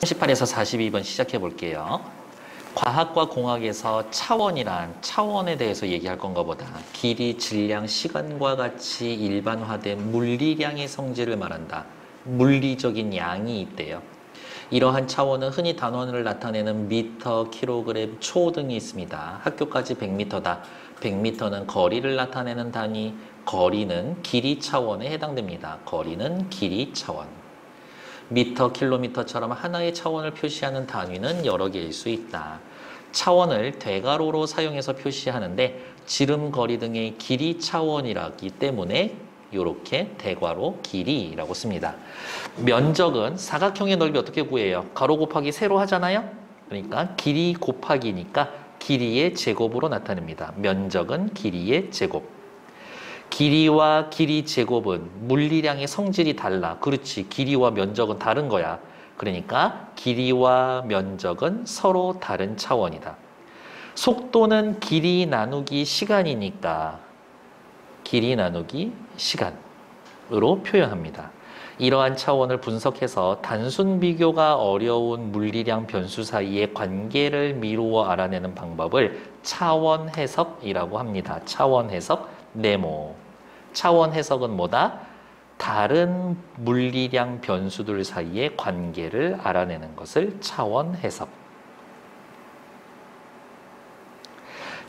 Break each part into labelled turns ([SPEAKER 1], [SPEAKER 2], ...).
[SPEAKER 1] 38에서 42번 시작해 볼게요. 과학과 공학에서 차원에 대해서 얘기할 건가 보다. 길이, 질량, 시간과 같이 일반화된 물리량의 성질을 말한다. 물리적인 양이 있대요. 이러한 차원은 흔히 단원을 나타내는 미터, 킬로그램, 초 등이 있습니다. 학교까지 100m다. 100m는 거리를 나타내는 단위, 거리는 길이 차원에 해당됩니다. 거리는 길이 차원. 미터, 킬로미터처럼 하나의 차원을 표시하는 단위는 여러 개일 수 있다. 차원을 대괄호로 사용해서 표시하는데 지름거리 등의 길이 차원이라기 때문에 이렇게 대괄호 길이라고 씁니다. 면적은 사각형의 넓이 어떻게 구해요? 가로 곱하기 세로 하잖아요? 그러니까 길이 곱하기니까 길이의 제곱으로 나타냅니다. 면적은 길이의 제곱. 길이와 길이 제곱은 물리량의 성질이 달라. 그렇지. 길이와 면적은 다른 거야. 그러니까 길이와 면적은 서로 다른 차원이다. 속도는 길이 나누기 시간이니까 길이 나누기 시간으로 표현합니다. 이러한 차원을 분석해서 단순 비교가 어려운 물리량 변수 사이의 관계를 미루어 알아내는 방법을 차원 해석이라고 합니다. 차원 해석, 네모. 차원 해석은 뭐다? 다른 물리량 변수들 사이의 관계를 알아내는 것을 차원 해석.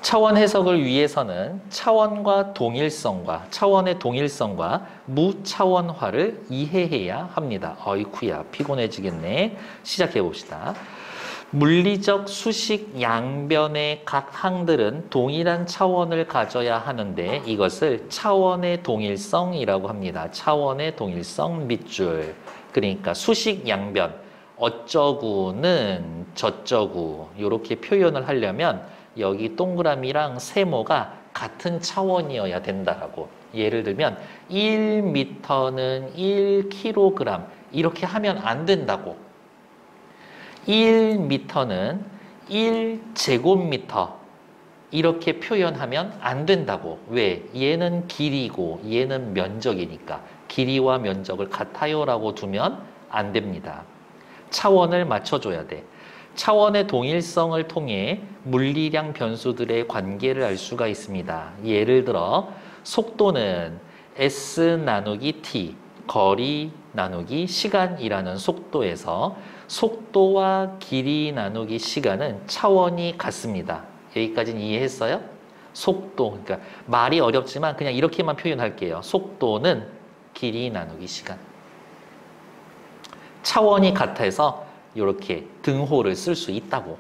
[SPEAKER 1] 차원 해석을 위해서는 차원의 동일성과 무차원화를 이해해야 합니다. 어이쿠야, 피곤해지겠네. 시작해 봅시다. 물리적 수식 양변의 각 항들은 동일한 차원을 가져야 하는데 이것을 차원의 동일성이라고 합니다. 차원의 동일성 밑줄. 그러니까 수식 양변, 어쩌구는 저쩌구 이렇게 표현을 하려면 여기 동그라미랑 세모가 같은 차원이어야 된다라고. 예를 들면 1m는 1kg 이렇게 하면 안 된다고. 1m는 1제곱미터 이렇게 표현하면 안 된다고. 왜? 얘는 길이고 얘는 면적이니까 길이와 면적을 같아요라고 두면 안 됩니다. 차원을 맞춰줘야 돼. 차원의 동일성을 통해 물리량 변수들의 관계를 알 수가 있습니다. 예를 들어 속도는 S 나누기 T, 거리 나누기 시간이라는 속도에서 속도와 길이 나누기 시간은 차원이 같습니다. 여기까지는 이해했어요? 속도, 그러니까 말이 어렵지만 그냥 이렇게만 표현할게요. 속도는 길이 나누기 시간. 차원이 같아서 이렇게 등호를 쓸 수 있다고.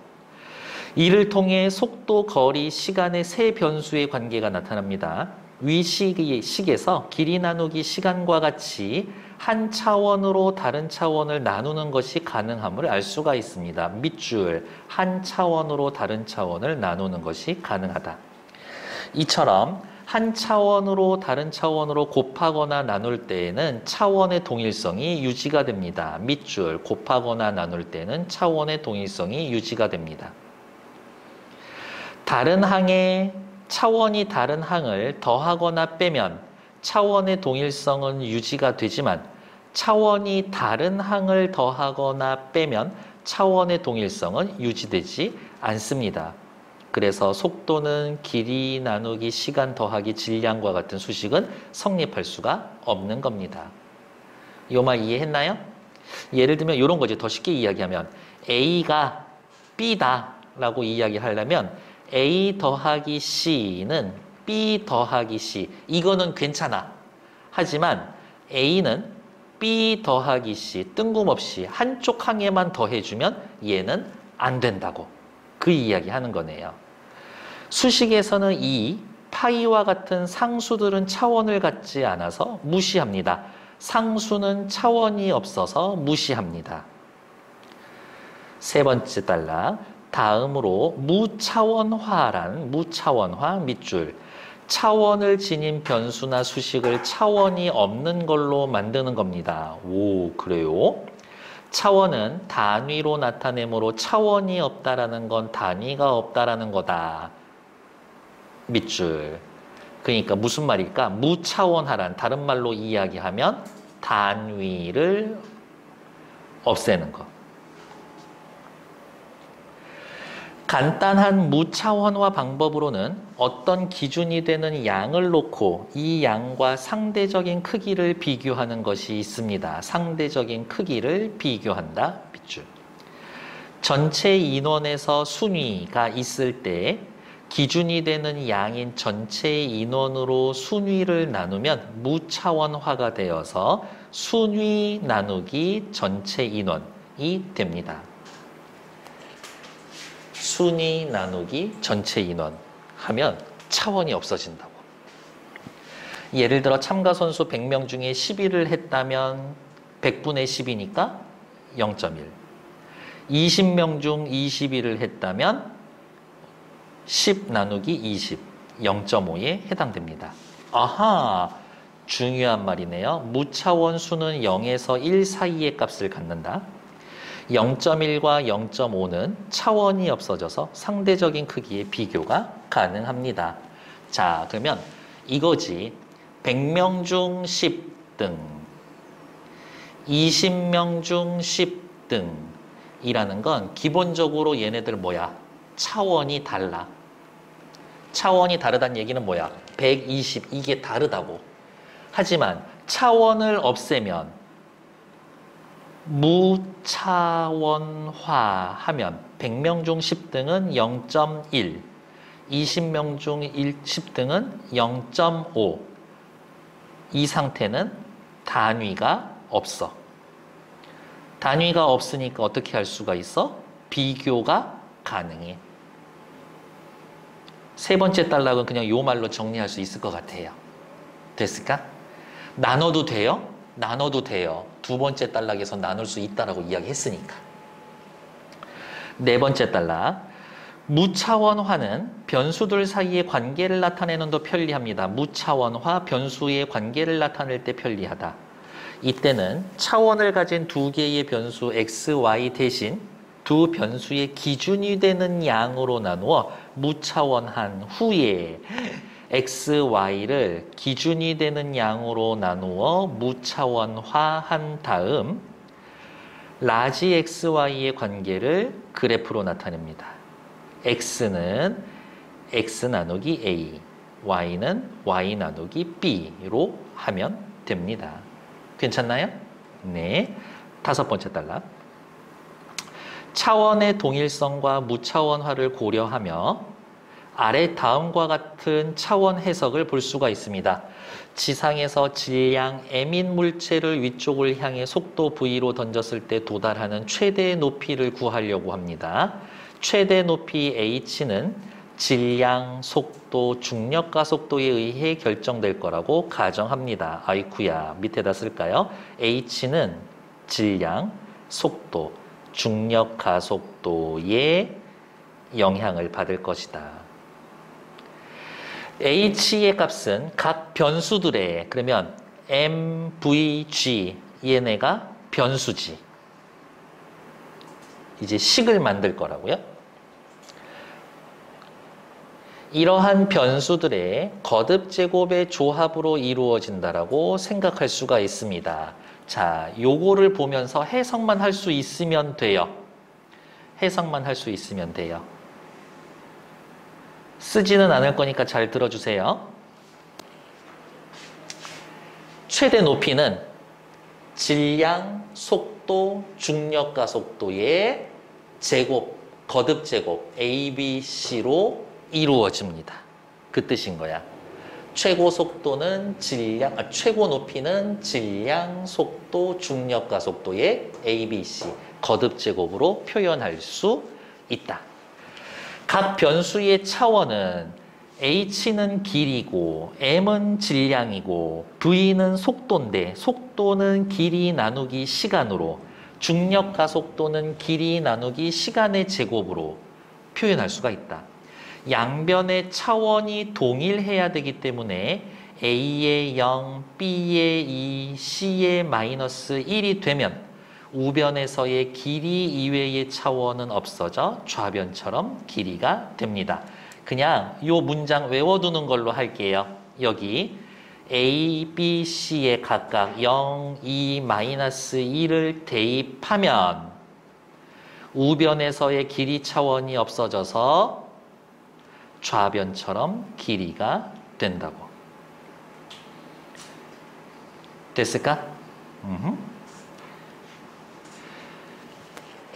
[SPEAKER 1] 이를 통해 속도, 거리, 시간의 세 변수의 관계가 나타납니다. 위 식에서 길이 나누기 시간과 같이 한 차원으로 다른 차원을 나누는 것이 가능함을 알 수가 있습니다. 밑줄, 한 차원으로 다른 차원을 나누는 것이 가능하다. 이처럼 한 차원으로 다른 차원으로 곱하거나 나눌 때에는 차원의 동일성이 유지가 됩니다. 밑줄, 곱하거나 나눌 때는 차원의 동일성이 유지가 됩니다. 다른 항에 차원이 다른 항을 더하거나 빼면 차원의 동일성은 유지가 되지만 차원이 다른 항을 더하거나 빼면 차원의 동일성은 유지되지 않습니다. 그래서 속도는 길이 나누기 시간 더하기 질량과 같은 수식은 성립할 수가 없는 겁니다. 요 말 이해했나요? 예를 들면 이런 거지. 더 쉽게 이야기하면 A가 B다 라고 이야기하려면 A 더하기 C는 B 더하기 C. 이거는 괜찮아. 하지만 A는 B 더하기 C 뜬금없이 한쪽 항에만 더해주면 얘는 안 된다고. 그 이야기 하는 거네요. 수식에서는 이 파이와 같은 상수들은 차원을 갖지 않아서 무시합니다. 상수는 차원이 없어서 무시합니다. 세 번째 단락. 다음으로 무차원화 밑줄. 차원을 지닌 변수나 수식을 차원이 없는 걸로 만드는 겁니다. 오, 그래요? 차원은 단위로 나타내므로 차원이 없다라는 건 단위가 없다라는 거다. 밑줄. 그러니까 무슨 말일까? 무차원화란 다른 말로 이야기하면 단위를 없애는 거. 간단한 무차원화 방법으로는 어떤 기준이 되는 양을 놓고 이 양과 상대적인 크기를 비교하는 것이 있습니다. 상대적인 크기를 비교한다. 밑줄. 전체 인원에서 순위가 있을 때 기준이 되는 양인 전체 인원으로 순위를 나누면 무차원화가 되어서 순위 나누기 전체 인원이 됩니다. 순위 나누기 전체 인원 하면 차원이 없어진다고. 예를 들어 참가 선수 100명 중에 10위를 했다면 100분의 10이니까 0.1. 20명 중 20위를 했다면 10 나누기 20, 0.5에 해당됩니다. 아하, 중요한 말이네요. 무차원 수는 0에서 1 사이의 값을 갖는다. 0.1과 0.5는 차원이 없어져서 상대적인 크기의 비교가 가능합니다. 자, 그러면 이거지. 100명 중 10등, 20명 중 10등 이라는 건 기본적으로 얘네들 뭐야? 차원이 달라. 차원이 다르다는 얘기는 뭐야? 120, 이게 다르다고. 하지만 차원을 없애면 무차원화 하면 100명 중 10등은 0.1, 20명 중 10등은 0.5. 이 상태는 단위가 없어. 단위가 없으니까 어떻게 할 수가 있어? 비교가 가능해. 세 번째 단락은 그냥 요 말로 정리할 수 있을 것 같아요. 됐을까? 나눠도 돼요? 나눠도 돼요. 두 번째 단락에서 나눌 수 있다라고 이야기했으니까. 네 번째 단락. 무차원화는 변수들 사이의 관계를 나타내는 더 편리합니다. 무차원화, 변수의 관계를 나타낼 때 편리하다. 이때는 차원을 가진 두 개의 변수 x, y 대신 두 변수의 기준이 되는 양으로 나누어 무차원한 후에 x, y를 기준이 되는 양으로 나누어 무차원화한 다음 라지 x, y의 관계를 그래프로 나타냅니다. x는 x 나누기 a, y는 y 나누기 b로 하면 됩니다. 괜찮나요? 네. 다섯 번째 단락. 차원의 동일성과 무차원화를 고려하며 아래 다음과 같은 차원 해석을 볼 수가 있습니다. 지상에서 질량 m인 물체를 위쪽을 향해 속도 v로 던졌을 때 도달하는 최대 높이를 구하려고 합니다. 최대 높이 h는 질량, 속도, 중력 가속도에 의해 결정될 거라고 가정합니다. 아이쿠야, 밑에다 쓸까요? h는 질량, 속도, 중력 가속도에 영향을 받을 것이다. h의 값은 각 변수들의, 그러면 m, v, g 얘네가 변수지. 이제 식을 만들 거라고요. 이러한 변수들의 거듭 제곱의 조합으로 이루어진다라고 생각할 수가 있습니다. 자, 요거를 보면서 해석만 할 수 있으면 돼요. 해석만 할 수 있으면 돼요. 쓰지는 않을 거니까 잘 들어주세요. 최대 높이는 질량, 속도, 중력 가속도의 제곱, 거듭 제곱 A, B, C로 이루어집니다. 그 뜻인 거야. 최고 속도는 질량, 최고 높이는 질량, 속도, 중력 가속도의 A, B, C 거듭 제곱으로 표현할 수 있다. 각 변수의 차원은 h는 길이고 m은 질량이고 v는 속도인데 속도는 길이 나누기 시간으로 중력 가속도는 길이 나누기 시간의 제곱으로 표현할 수가 있다. 양변의 차원이 동일해야 되기 때문에 a의 0, b의 2, c의 마이너스 1이 되면 우변에서의 길이 이외의 차원은 없어져 좌변처럼 길이가 됩니다. 그냥 이 문장 외워두는 걸로 할게요. 여기 A, B, C에 각각 0, 2, 마이너스 1을 대입하면 우변에서의 길이 차원이 없어져서 좌변처럼 길이가 된다고. 됐을까?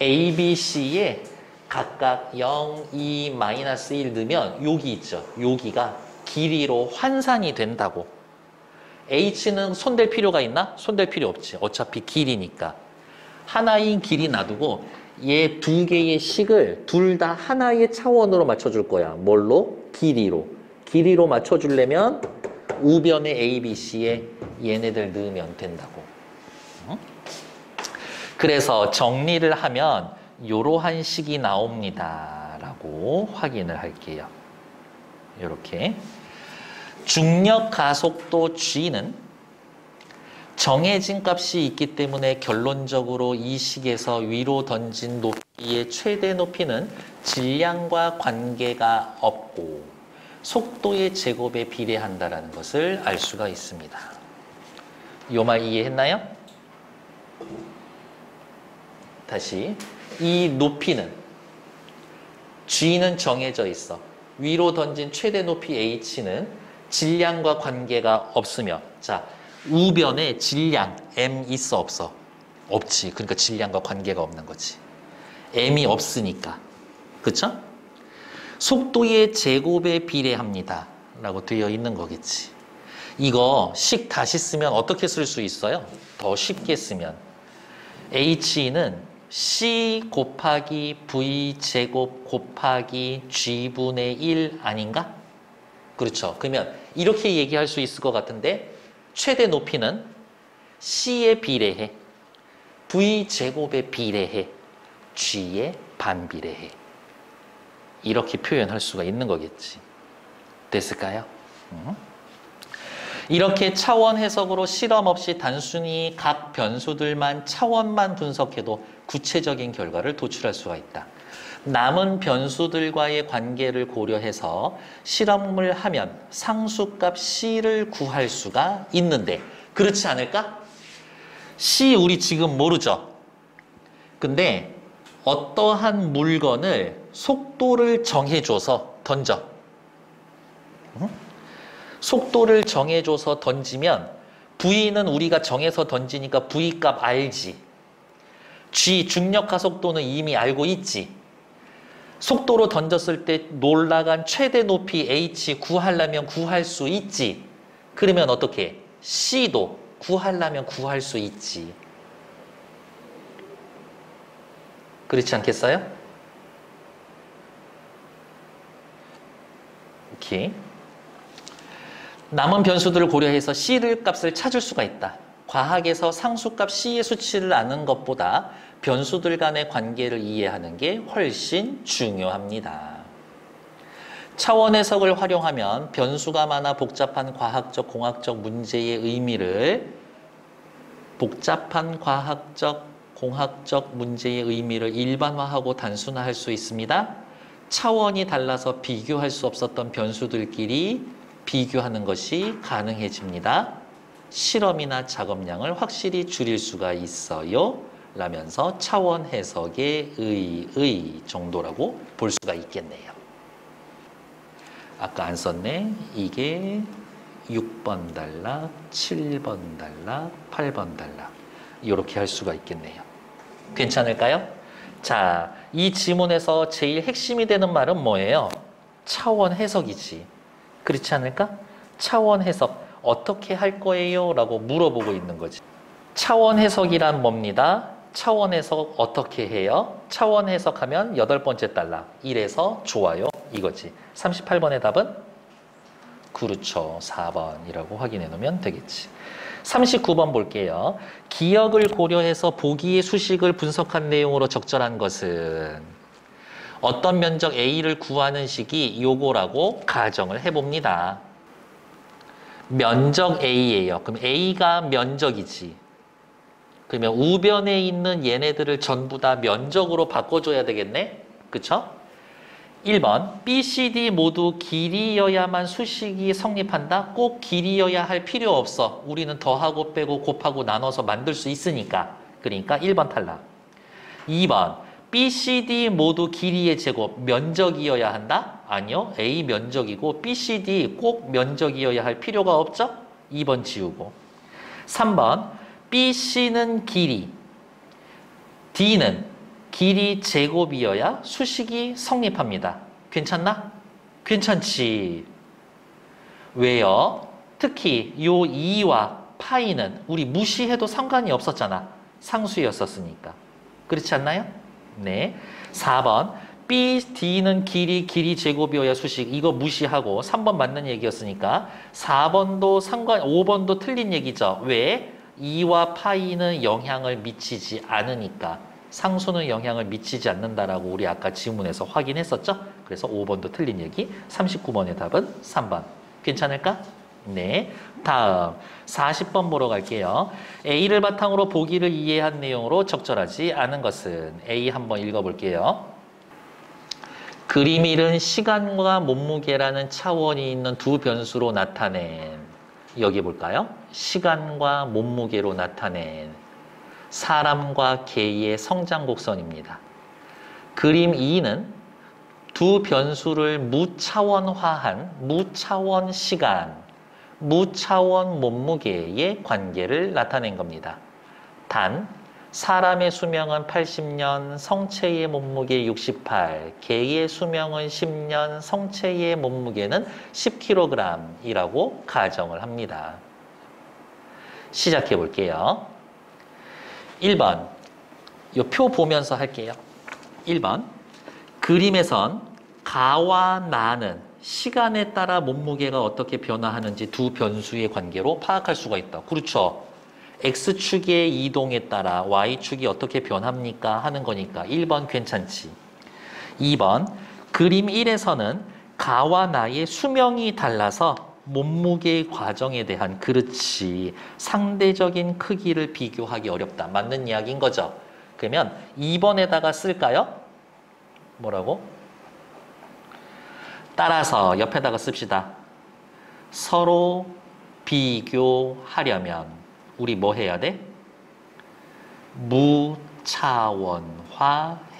[SPEAKER 1] A, B, C에 각각 0, 2, 마이너스 1 넣으면 여기 있죠. 여기가 길이로 환산이 된다고. H는 손댈 필요가 있나? 손댈 필요 없지. 어차피 길이니까. 하나인 길이 놔두고 얘 두 개의 식을 둘 다 하나의 차원으로 맞춰줄 거야. 뭘로? 길이로. 길이로 맞춰주려면 우변의 A, B, C에 얘네들 넣으면 된다고. 그래서 정리를 하면 이러한 식이 나옵니다. 라고 확인을 할게요. 이렇게. 중력 가속도 G는 정해진 값이 있기 때문에 결론적으로 이 식에서 위로 던진 높이의 최대 높이는 질량과 관계가 없고 속도의 제곱에 비례한다는 것을 알 수가 있습니다. 이 말 이해했나요? 다시 이 높이는 G는 정해져 있어. 위로 던진 최대 높이 H는 질량과 관계가 없으며 자 우변에 질량 M 있어 없어? 없지. 그러니까 질량과 관계가 없는 거지. M이 없으니까. 그쵸? 속도의 제곱에 비례합니다. 라고 되어 있는 거겠지. 이거 식 다시 쓰면 어떻게 쓸 수 있어요? 더 쉽게 쓰면 H는 C 곱하기 V 제곱 곱하기 G분의 1 아닌가? 그렇죠. 그러면 이렇게 얘기할 수 있을 것 같은데 최대 높이는 C에 비례해. V 제곱에 비례해. G에 반비례해. 이렇게 표현할 수가 있는 거겠지. 됐을까요? 이렇게 차원 해석으로 실험 없이 단순히 각 변수들만 차원만 분석해도 구체적인 결과를 도출할 수가 있다. 남은 변수들과의 관계를 고려해서 실험을 하면 상수값 C를 구할 수가 있는데 그렇지 않을까? C 우리 지금 모르죠? 근데 어떠한 물건을 속도를 정해줘서 던져. 속도를 정해줘서 던지면 V는 우리가 정해서 던지니까 V 값 알지. G 중력 가속도는 이미 알고 있지. 속도로 던졌을 때 올라간 최대 높이 H 구하려면 구할 수 있지. 그러면 어떻게? C도 구하려면 구할 수 있지. 그렇지 않겠어요? 오케이. 남은 변수들을 고려해서 C를 값을 찾을 수가 있다. 과학에서 상수값 C의 수치를 아는 것보다 변수들 간의 관계를 이해하는 게 훨씬 중요합니다. 차원 해석을 활용하면 변수가 많아 복잡한 과학적, 공학적 문제의 의미를 일반화하고 단순화할 수 있습니다. 차원이 달라서 비교할 수 없었던 변수들끼리 비교하는 것이 가능해집니다. 실험이나 작업량을 확실히 줄일 수가 있어요. 라면서 차원 해석의 의 정도라고 볼 수가 있겠네요. 아까 안 썼네. 이게 6번 단락, 7번 단락, 8번 단락. 이렇게 할 수가 있겠네요. 괜찮을까요? 자, 이 지문에서 제일 핵심이 되는 말은 뭐예요? 차원 해석이지. 그렇지 않을까? 차원 해석 어떻게 할 거예요? 라고 물어보고 있는 거지. 차원 해석이란 뭡니다? 차원 해석 어떻게 해요? 차원 해석하면 8번째 단락 1에서 좋아요 이거지. 38번의 답은? 그렇죠. 4번이라고 확인해 놓으면 되겠지. 39번 볼게요. 기억을 고려해서 보기의 수식을 분석한 내용으로 적절한 것은 어떤 면적 A를 구하는 식이 요거라고 가정을 해봅니다. 면적 A예요. 그럼 A가 면적이지. 그러면 우변에 있는 얘네들을 전부 다 면적으로 바꿔줘야 되겠네? 그쵸? 1번 B, C, D 모두 길이여야만 수식이 성립한다? 꼭 길이여야 할 필요 없어. 우리는 더하고 빼고 곱하고 나눠서 만들 수 있으니까. 그러니까 1번 탈락. 2번 B, C, D 모두 길이의 제곱 면적이어야 한다? 아니요. A 면적이고 B, C, D 꼭 면적이어야 할 필요가 없죠? 2번 지우고. 3번 B, C는 길이, D는 길이 제곱이어야 수식이 성립합니다. 괜찮나? 괜찮지. 왜요? 특히 요 2와 파이는 우리 무시해도 상관이 없었잖아. 상수였었으니까. 그렇지 않나요? 네. 4번 B, D는 길이 제곱이어야 수식. 이거 무시하고 3번 맞는 얘기였으니까 4번도 5번도 틀린 얘기죠. 왜? 2와 파이는 영향을 미치지 않으니까. 상수는 영향을 미치지 않는다라고 우리 아까 지문에서 확인했었죠? 그래서 5번도 틀린 얘기. 39번의 답은 3번. 괜찮을까? 네. 다음 40번 보러 갈게요. A를 바탕으로 보기를 이해한 내용으로 적절하지 않은 것은 A 한번 읽어볼게요. 그림 1은 시간과 몸무게라는 차원이 있는 두 변수로 나타낸, 여기 볼까요? 시간과 몸무게로 나타낸 사람과 개의 성장 곡선입니다. 그림 2는 두 변수를 무차원화한 무차원 시간, 무차원 몸무게의 관계를 나타낸 겁니다. 단, 사람의 수명은 80년, 성체의 몸무게 68, 개의 수명은 10년, 성체의 몸무게는 10kg이라고 가정을 합니다. 시작해 볼게요. 1번, 이 표 보면서 할게요. 1번, 그림에선 가와 나는 시간에 따라 몸무게가 어떻게 변화하는지 두 변수의 관계로 파악할 수가 있다. 그렇죠. X축의 이동에 따라 Y축이 어떻게 변합니까? 하는 거니까 1번 괜찮지. 2번, 그림 1에서는 가와 나의 수명이 달라서 몸무게 과정에 대한, 그렇지, 상대적인 크기를 비교하기 어렵다. 맞는 이야기인 거죠. 그러면 2번에다가 쓸까요? 뭐라고? 따라서 옆에다가 씁시다. 서로 비교하려면 우리 뭐 해야 돼? 무차원화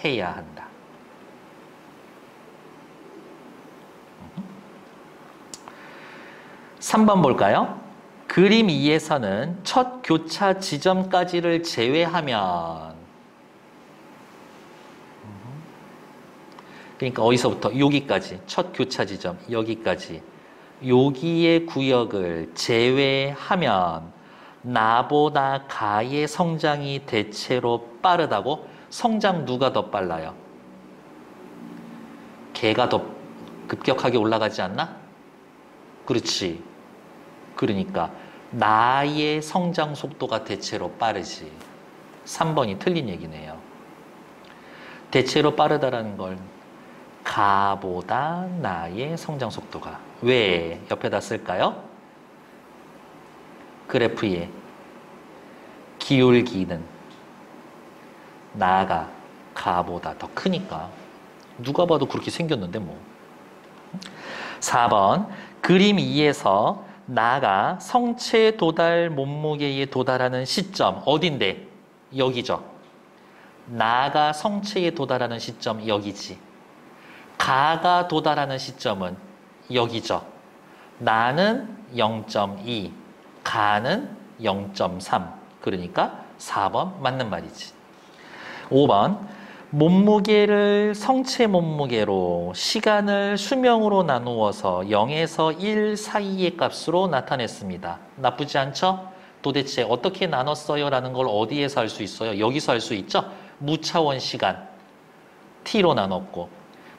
[SPEAKER 1] 해야 한다. 3번 볼까요? 그림 2에서는 첫 교차 지점까지를 제외하면, 그러니까 어디서부터? 여기까지, 첫 교차 지점 여기까지, 여기의 구역을 제외하면 나보다 가의 성장이 대체로 빠르다고? 성장 누가 더 빨라요? 개가 더 급격하게 올라가지 않나? 그렇지. 그러니까 나의 성장 속도가 대체로 빠르지. 3번이 틀린 얘기네요. 대체로 빠르다라는 걸 가보다 나의 성장 속도가. 왜 옆에다 쓸까요? 그래프의 기울기는 나가 가보다 더 크니까. 누가 봐도 그렇게 생겼는데 뭐. 4번, 그림 2에서 나가 성체 도달 몸무게에 도달하는 시점 어딘데? 여기죠. 나가 성체에 도달하는 시점 여기지. 가가 도달하는 시점은 여기죠. 나는 0.2, 가는 0.3. 그러니까 4번 맞는 말이지. 5번, 몸무게를 성체 몸무게로, 시간을 수명으로 나누어서 0에서 1 사이의 값으로 나타냈습니다. 나쁘지 않죠? 도대체 어떻게 나눴어요? 라는 걸 어디에서 할 수 있어요? 여기서 할 수 있죠? 무차원 시간 T로 나눴고,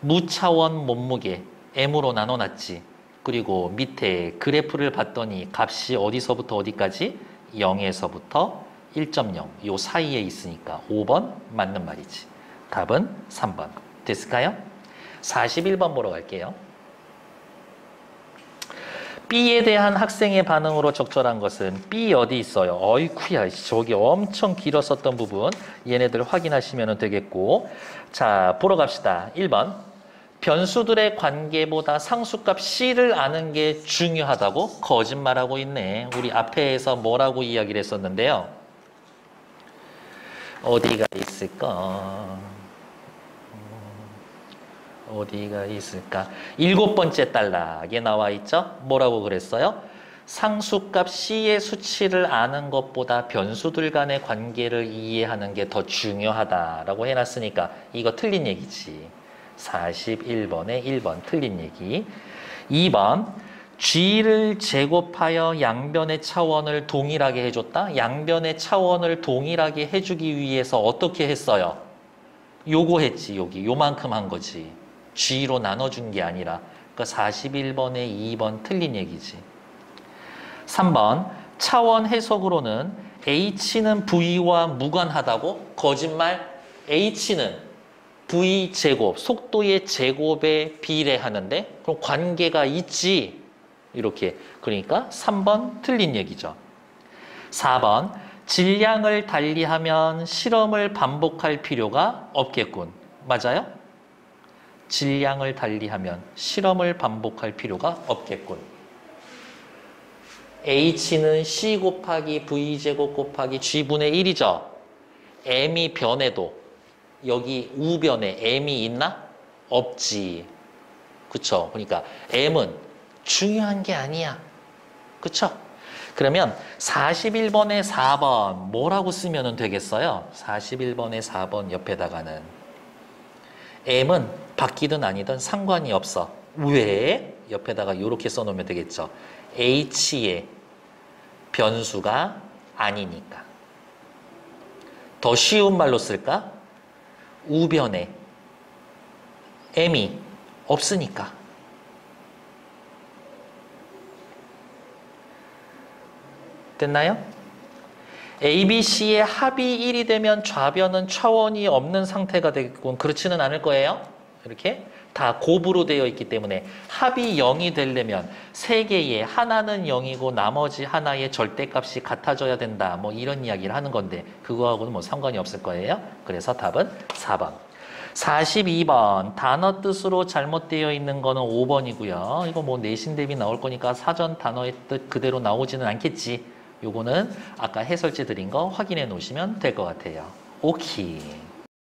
[SPEAKER 1] 무차원 몸무게 M으로 나눠놨지. 그리고 밑에 그래프를 봤더니 값이 어디서부터 어디까지? 0에서부터 1.0 요 사이에 있으니까 5번 맞는 말이지. 답은 3번. 됐을까요? 41번 보러 갈게요. B에 대한 학생의 반응으로 적절한 것은 B 어디 있어요? 어이쿠야, 저기 엄청 길었었던 부분 얘네들 확인하시면 되겠고, 자 보러 갑시다. 1번, 변수들의 관계보다 상수값 C를 아는 게 중요하다고? 거짓말하고 있네. 우리 앞에서 뭐라고 이야기를 했었는데요. 어디가 있을까? 어디가 있을까? 7번째 단락에 나와 있죠? 뭐라고 그랬어요? 상수값 C의 수치를 아는 것보다 변수들 간의 관계를 이해하는 게 더 중요하다라고 해놨으니까 이거 틀린 얘기지. 41번에 1번 틀린 얘기. 2번 G를 제곱하여 양변의 차원을 동일하게 해줬다. 양변의 차원을 동일하게 해주기 위해서 어떻게 했어요? 요거 했지. 여기 요만큼 한 거지. G로 나눠준 게 아니라. 그러니까 41번에 2번 틀린 얘기지. 3번 차원 해석으로는 H는 V와 무관하다고? 거짓말. H는 V 제곱, 속도의 제곱에 비례하는데 그럼 관계가 있지. 이렇게. 그러니까 3번 틀린 얘기죠. 4번 질량을 달리하면 실험을 반복할 필요가 없겠군. 맞아요? 질량을 달리하면 실험을 반복할 필요가 없겠군. H는 C 곱하기 V제곱 곱하기 G분의 1이죠. M이 변해도 여기 우변에 M이 있나? 없지. 그쵸? 그러니까 M은 중요한 게 아니야. 그쵸? 그러면 41번에 4번 뭐라고 쓰면 되겠어요? 41번에 4번 옆에다가는 M은 바뀌든 아니든 상관이 없어. 왜? 옆에다가 이렇게 써놓으면 되겠죠. H의 변수가 아니니까. 더 쉬운 말로 쓸까? 우변에 M이 없으니까. 됐나요? A, B, C의 합이 1이 되면 좌변은 차원이 없는 상태가 되겠군. 그렇지는 않을 거예요. 이렇게 다 곱으로 되어 있기 때문에 합이 0이 되려면 세 개의 하나는 0이고 나머지 하나의 절대값이 같아져야 된다. 뭐 이런 이야기를 하는 건데 그거하고는 뭐 상관이 없을 거예요. 그래서 답은 4번. 42번 단어 뜻으로 잘못되어 있는 거는 5번이고요. 이거 뭐 내신 대비 나올 거니까 사전 단어의 뜻 그대로 나오지는 않겠지. 요거는 아까 해설지 드린 거 확인해 놓으시면 될 것 같아요. 오케이.